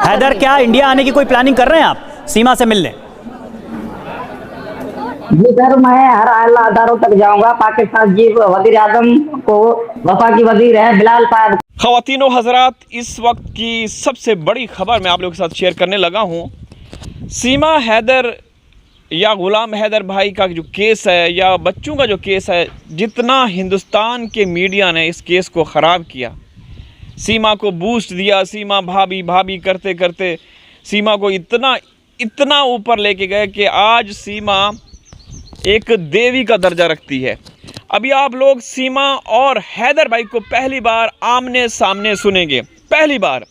हैदर, क्या इंडिया आने की कोई प्लानिंग कर रहे हैं आप सीमा से मिलने? जी सर, मैं हर आला अदारों तक जाऊंगा। पाकिस्तान जी वजीर आजम को, वफाकी वजीर है बिलाल साहब। ख़वातीनो हज़रात, इस वक्त की सबसे बड़ी खबर मैं आप लोगों के साथ शेयर करने लगा हूँ। सीमा हैदर या ग़ुलाम हैदर भाई का जो केस है या बच्चों का जो केस है, जितना हिंदुस्तान के मीडिया ने इस केस को ख़राब किया, सीमा को बूस्ट दिया, सीमा भाभी भाभी करते करते सीमा को इतना ऊपर लेके गए कि आज सीमा एक देवी का दर्जा रखती है। अभी आप लोग सीमा और हैदर भाई को पहली बार आमने सामने सुनेंगे। पहली बार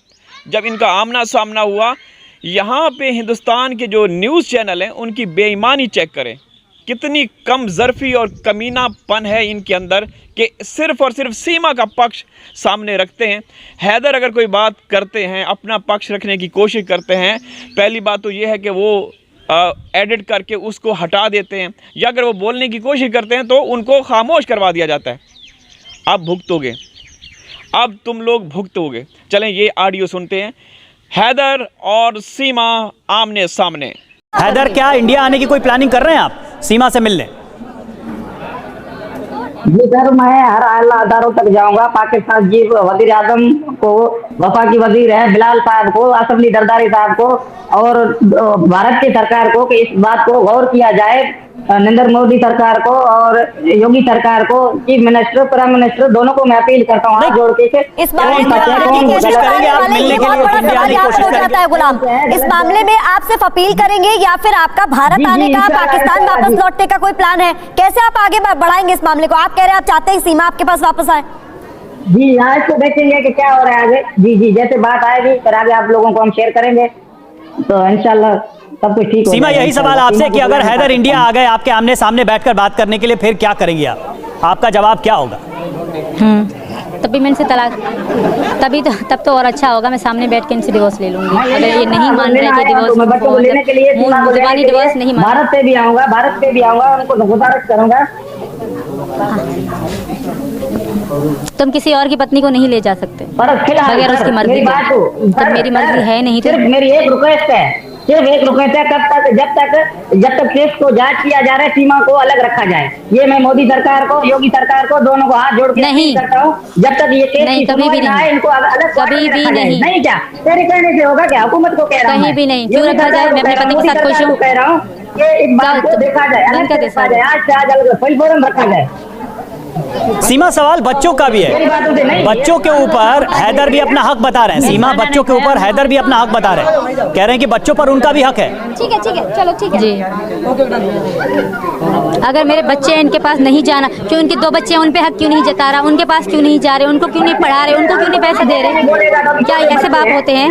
जब इनका आमना सामना हुआ, यहाँ पे हिंदुस्तान के जो न्यूज़ चैनल हैं उनकी बेईमानी चेक करें, कितनी कम ज़र्फ़ी और कमीनापन है इनके अंदर कि सिर्फ़ और सिर्फ सीमा का पक्ष सामने रखते हैं। हैदर अगर कोई बात करते हैं, अपना पक्ष रखने की कोशिश करते हैं, पहली बात तो ये है कि वो एडिट करके उसको हटा देते हैं, या अगर वो बोलने की कोशिश करते हैं तो उनको खामोश करवा दिया जाता है। अब भुगतोगे, अब तुम लोग भुगतोगे। चलें ये ऑडियो सुनते हैं, हैदर और सीमा आमने सामने। हैदर, क्या इंडिया आने की कोई प्लानिंग कर रहे हैं आप सीमा से मिलने? जी सर, मैं हर आला अदारों तक जाऊंगा। पाकिस्तान जी वजीर आजम को, वफाकी वजीर है बिलाल साहब को, असम्बली दरदारी साहब को और भारत की सरकार को कि इस बात को गौर किया जाए, नरेंद्र मोदी सरकार को और योगी सरकार को, चीफ मिनिस्टर प्राइम मिनिस्टर दोनों को मैं अपील करता हूँ हाथ जोड़ के। इस मामले में आप सिर्फ अपील करेंगे या फिर आपका भारत आने का, पाकिस्तान वापस लौटने का कोई प्लान है? कैसे आप आगे बढ़ाएंगे इस मामले को? आप कह रहे हैं आप चाहते हैं सीमा आपके पास वापस आए। जी आज तो देखेंगे कि क्या हो रहा है आगे। जी जैसे बात आएगी फिर आगे आप लोगों को हम शेयर करेंगे, तो इंशाल्लाह सब कुछ ठीक हो। सीमा, यही सवाल आपसे कि अगर हैदर इंडिया आ गए आपके आमने सामने बैठकर बात करने के लिए, फिर क्या करेंगे आप? आपका जवाब क्या होगा? तभी मैं इनसे तलाक, तब तो और अच्छा होगा, मैं सामने बैठ के इनसे डिवोर्स ले लूंगी। अगर ये नहीं मान रहे कि डिवोर्स लेने के लिए जुबानी डिवोर्स नहीं मान, भारत पे भी आऊंगा, उनको गुजारिश करूंगा। तुम किसी और की पत्नी को नहीं ले जा सकते बगैर उसकी मर्जी के। तब मेरी मर्जी है नहीं तो सिर्फ मेरी एक रिक्वेस्ट है, सिर्फ एक रिक्वेस्ट है, जब तक केस को जांच किया जा रहा है, सीमा को अलग रखा जाए। ये मैं मोदी सरकार को, योगी सरकार को, दोनों को हाथ जोड़ के नहीं करता हूँ। जब तक ये केस नहीं, कभी भी नहीं, इनको अलग कभी भी नहीं। क्या तेरे कहने से होगा क्या? हुकूमत को कह रहा हूँ, कहीं भी नहीं। क्यों रखा जाए? मैं अपने पति के साथ खुश हूँ। कह रहा हूँ कि इस बात को देखा जाए, अलग से देखा जाए, आज से आज अलग फुल फोरम रखा जाए। सीमा, सवाल बच्चों का भी है। बच्चों के ऊपर हैदर भी अपना हक बता रहे हैं। सीमा, बच्चों के ऊपर हैदर भी अपना हक बता रहे हैं, कह रहे हैं कि बच्चों पर उनका भी हक है। ठीक है, चलो ठीक है जी। अगर मेरे बच्चे इनके पास नहीं जाना, क्यों इनके 2 बच्चे हैं, उन पे हक क्यों नहीं जता रहा? उनके पास क्यों नहीं जा रहे? उनको क्यों नहीं पढ़ा रहे? उनको क्यों नहीं पैसे दे रहे? क्या ऐसे बाप होते हैं?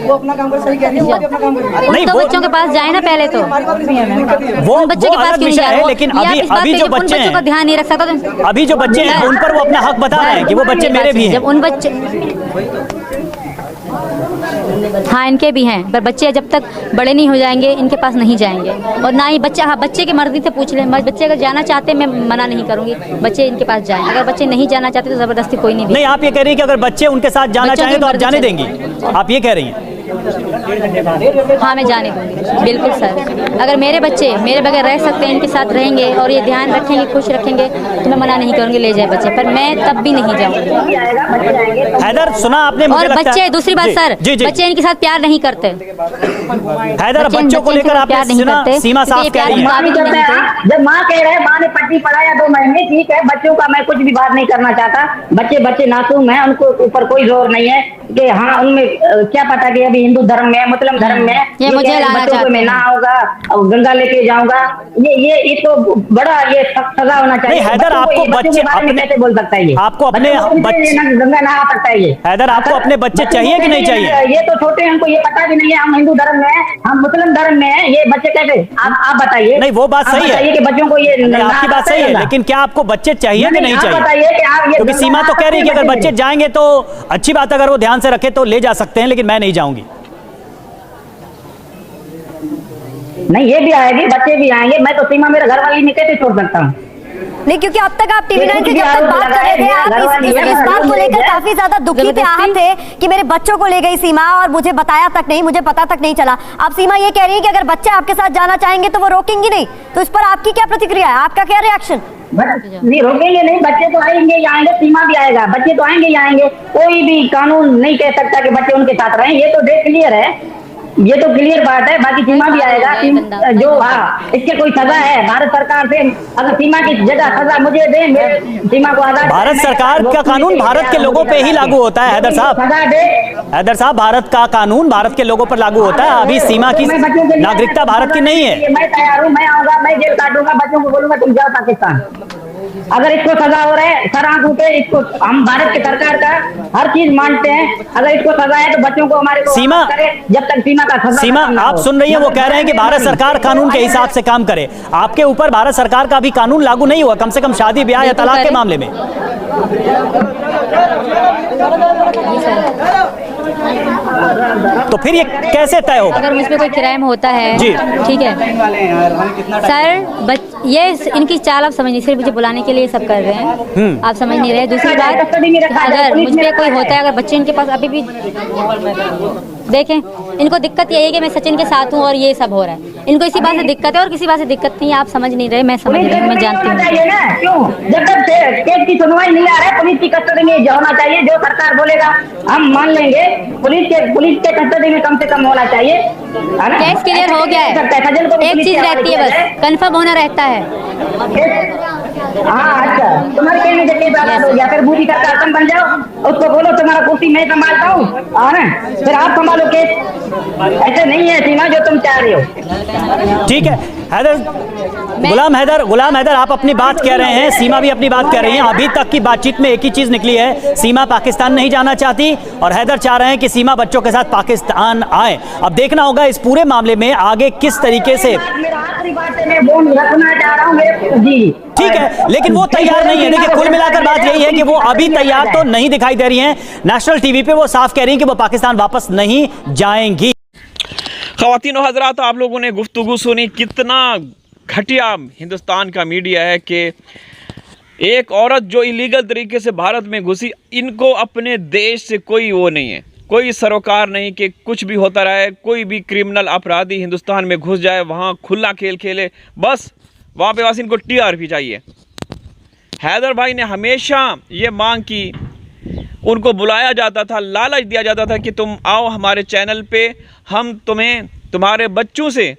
वो अपना काम कर, सही कह रही है, अपना काम कर। नहीं, 2 बच्चों के पास जाए ना पहले तो। वो बच्चों के पास क्यों नहीं जा रहे? लेकिन अभी जो बच्चे का ध्यान नहीं रख सकता। अभी जो बच्चे हैं उन पर वो अपना हक बता रहे हैं कि वो बच्चे मेरे भी हैं। जब उन बच्चे, हाँ इनके भी हैं, पर बच्चे जब तक बड़े नहीं हो जाएंगे इनके पास नहीं जाएंगे। और ना ही बच्चा, हाँ बच्चे की मर्जी से पूछ लें, बच्चे अगर जाना चाहते हैं मैं मना नहीं करूंगी, बच्चे इनके पास जाएं। अगर बच्चे नहीं जाना चाहते तो जबरदस्ती कोई नहीं। आप ये कह रही हैं कि अगर बच्चे उनके साथ जाना चाहेंगे तो आप जाने देंगी? आप ये कह रही हैं? हाँ मैं जाने दूंगी, बिल्कुल सर। अगर मेरे बच्चे मेरे बगैर रह सकते हैं, इनके साथ रहेंगे और ये ध्यान रखेंगे, खुश रखेंगे, तो मैं मना नहीं करूंगी, ले जाए बच्चे, पर मैं तब भी नहीं जाऊंगी। हैदर, सुना आपने? और बच्चे, दूसरी बात सर, बच्चे इनके साथ प्यार नहीं करते। हैदर, बच्चों को लेकर आपने सुना सीमा साफ कह रही है। जब माँ कह रहे हैं, माँ ने पट्टी पढ़ाया 2 महीने, ठीक है, बच्चों का मैं कुछ भी बात नहीं करना चाहता। बच्चे मासूम हैं, उनको ऊपर कोई जोर नहीं है कि हाँ उनमें क्या पता कि अभी हिंदू धर्म में, मुस्लिम धर्म में ये मुझे बच्चों को मैं ना होगा और गंगा लेके जाऊंगा, ये तो बड़ा ये सजा होना चाहिए। हैदर, आपको बच्चे कैसे बोल सकता है? ये आपको अपने बच्चे गंगा नहा सकता है? ये हैदर, आपको अपने बच्चे चाहिए कि नहीं चाहिए? ये तो छोटे हैं, उनको ये पता भी नहीं है हम हिंदू धर्म में है, हम मुस्लिम धर्म में है, ये बच्चे कैसे? आप बताइए। नहीं, वो बात सही है कि बच्चों को ये, आपकी बात सही है, लेकिन क्या आपको बच्चे चाहिए कि नहीं चाहिए? बताइए कि आप, क्योंकि सीमा तो कह रही है कि अगर बच्चे जाएंगे तो अच्छी बात, अगर वो ध्यान से रखे तो ले जा सकते हैं, लेकिन मैं नहीं जाऊंगी। नहीं, ये भी आएगी, बच्चे भी आएंगे, मैं तो सीमा मेरे घर वाली में कैसे छोड़ सकता हूँ? नहीं, क्योंकि अब तक आप टीवी9 से जब तक बात कर रहे थे, आप इस बात को लेकर काफी ज्यादा दुखी थे, आहत थे कि मेरे बच्चों को ले गई सीमा और मुझे बताया तक नहीं, मुझे पता तक नहीं चला। अब सीमा ये कह रही है कि अगर बच्चे आपके साथ जाना चाहेंगे तो वो रोकेंगी नहीं, तो इस पर आपकी क्या प्रतिक्रिया है, आपका क्या रिएक्शन? नहीं, रोकेंगे नहीं, बच्चे तो आएंगे ही आएंगे, सीमा भी आएगा, बच्चे तो आएंगे ही आएंगे। कोई भी कानून नहीं कह सकता कि बच्चे उनके साथ रहें, ये तो डेट क्लियर है, ये तो क्लियर बात है। बाकी सीमा भी आएगा जो, हाँ, इसके कोई सजा है भारत सरकार से, अगर सीमा की जगह सजा मुझे दे, सीमा को आजाद। भारत सरकार का कानून भारत के लोगों पे ही लागू होता है हैदर साहब, सजा दे। हैदर साहब, भारत का कानून भारत के लोगों पर लागू होता है। अभी सीमा की नागरिकता भारत की नहीं है। मैं तैयार हूँ, मैं आऊंगा, मैं जेल काटूंगा, बच्चों को बोलूंगा तुम जाओ पाकिस्तान। अगर इसको सजा हो रहा है सर आंख उठे, इसको हम भारत की सरकार का हर चीज मानते हैं, अगर इसको सजा है तो बच्चों को हमारे को सीमा करे, जब तक सीमा का सजा सीमा आप सुन रही है, वो कह रहे हैं कि भारत सरकार कानून के हिसाब से काम करे। आपके ऊपर भारत सरकार का भी कानून लागू नहीं हुआ, कम से कम शादी ब्याह या तलाक के मामले में। तो फिर ये कैसे तय होगा? अगर मुझ पे कोई क्राइम होता है जी, ठीक है सर, ये इनकी चाल आप समझ नहीं, सिर्फ मुझे बुलाने के लिए सब कर रहे हैं, आप समझ नहीं रहे। दूसरी बात, अगर मुझ पे कोई होता है, अगर बच्चे इनके पास अभी भी देखें, इनको दिक्कत यही है कि मैं सचिन के साथ हूँ और ये सब हो रहा है, इनको इसी बात से दिक्कत है और किसी बात से दिक्कत नहीं है। आप समझ नहीं रहे, मैं समझ रही हूँ, मैं जानती हूँ। क्यों जब तक केस की सुनवाई नहीं आ रहा है, पुलिस की कस्टडी में होना चाहिए, जो सरकार बोलेगा हम मान लेंगे, पुलिस के कस्टडी में कम से कम होना चाहिए, है ना? केस क्लियर हो गया है, एक चीज रहती है बस, कंफर्म होना रहता है। हाँ, अच्छा, तुम्हारे कहने से केस आजाद हो गया, फिर बूढ़ी सरकार तुम बन जाओ, उसको बोलो तुम्हारा कुर्सी मैं संभालता हूँ, फिर आप संभालो केस। ऐसे नहीं है सीमा जो तुम चाह रहे हो। ठीक है हैदर, गुलाम हैदर आप अपनी बात कह रहे हैं, सीमा भी अपनी बात कह रही है। अभी तक की बातचीत में एक ही चीज निकली है, सीमा पाकिस्तान नहीं जाना चाहती और हैदर चाह रहे हैं कि सीमा बच्चों के साथ पाकिस्तान आए। अब देखना होगा इस पूरे मामले में आगे किस तरीके से। मेरा आखिरी बात है, मैं बोल रखना चाह रहा हूँ मेरे जी। ठीक है, लेकिन वो तैयार नहीं है। देखिए, कुल मिलाकर बात यही है कि वो अभी तैयार तो नहीं दिखाई दे रही हैं। नेशनल टीवी पे वो साफ कह रही हैं कि वो पाकिस्तान वापस नहीं जाएंगी। ख़वातीन और हज़रात, आप लोगों ने गुफ्तगू सुनी, कितना घटिया हिंदुस्तान का मीडिया है कि एक औरत जो इलीगल तरीके से भारत में घुसी, इनको अपने देश से कोई वो नहीं है, कोई सरोकार नहीं कि कुछ भी होता रहे, कोई भी क्रिमिनल अपराधी हिंदुस्तान में घुस जाए, वहाँ खुला खेल खेले, बस वहाँ पे बस इनको टीआरपी चाहिए। हैदर भाई ने हमेशा ये मांग की, उनको बुलाया जाता था, लालच दिया जाता था कि तुम आओ हमारे चैनल पे, हम तुम्हें तुम्हारे बच्चों से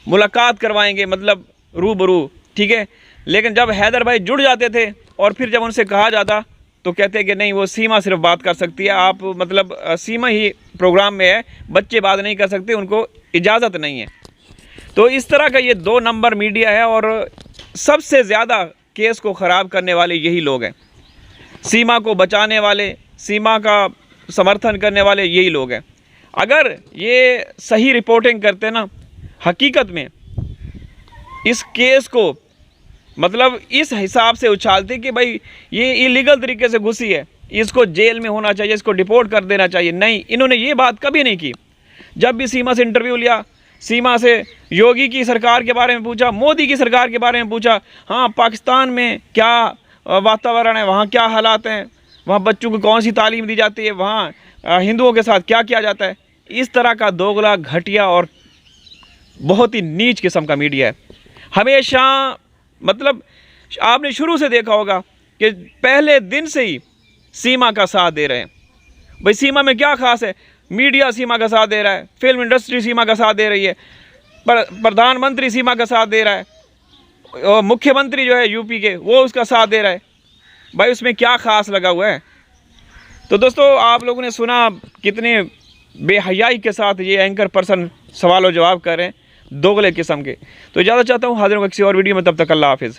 मुलाकात करवाएंगे, मतलब रूबरू, ठीक है। लेकिन जब हैदर भाई जुड़ जाते थे और फिर जब उनसे कहा जाता तो कहते कि नहीं, वो सीमा सिर्फ बात कर सकती है, आप मतलब सीमा ही प्रोग्राम में है, बच्चे बात नहीं कर सकते, उनको इजाज़त नहीं है। तो इस तरह का ये 2 नंबर मीडिया है और सबसे ज़्यादा केस को ख़राब करने वाले यही लोग हैं। सीमा को बचाने वाले, सीमा का समर्थन करने वाले यही लोग हैं। अगर ये सही रिपोर्टिंग करते ना, हकीकत में इस केस को मतलब इस हिसाब से उछालते कि भाई ये इलीगल तरीके से घुसी है, इसको जेल में होना चाहिए, इसको डिपोर्ट कर देना चाहिए, नहीं, इन्होंने ये बात कभी नहीं की। जब भी सीमा से इंटरव्यू लिया, सीमा से योगी की सरकार के बारे में पूछा, मोदी की सरकार के बारे में पूछा, हाँ पाकिस्तान में क्या वातावरण है, वहाँ क्या हालात हैं, वहाँ बच्चों को कौन सी तालीम दी जाती है, वहाँ हिंदुओं के साथ क्या किया जाता है। इस तरह का दोगला, घटिया और बहुत ही नीच किस्म का मीडिया है। हमेशा मतलब आपने शुरू से देखा होगा कि पहले दिन से ही सीमा का साथ दे रहे हैं। भाई सीमा में क्या ख़ास है, मीडिया सीमा का साथ दे रहा है, फिल्म इंडस्ट्री सीमा का साथ दे रही है, प्रधानमंत्री सीमा का साथ दे रहा है, और मुख्यमंत्री जो है यूपी के वो उसका साथ दे रहा है। भाई उसमें क्या ख़ास लगा हुआ है। तो दोस्तों, आप लोगों ने सुना कितने बेहयाई के साथ ये एंकर पर्सन सवाल और जवाब कर रहे हैं, दोगले किस्म के। तो इजाज़त चाहता हूँ, हाजिर होगा किसी और वीडियो में, तब तक अल्लाह हाफिज़।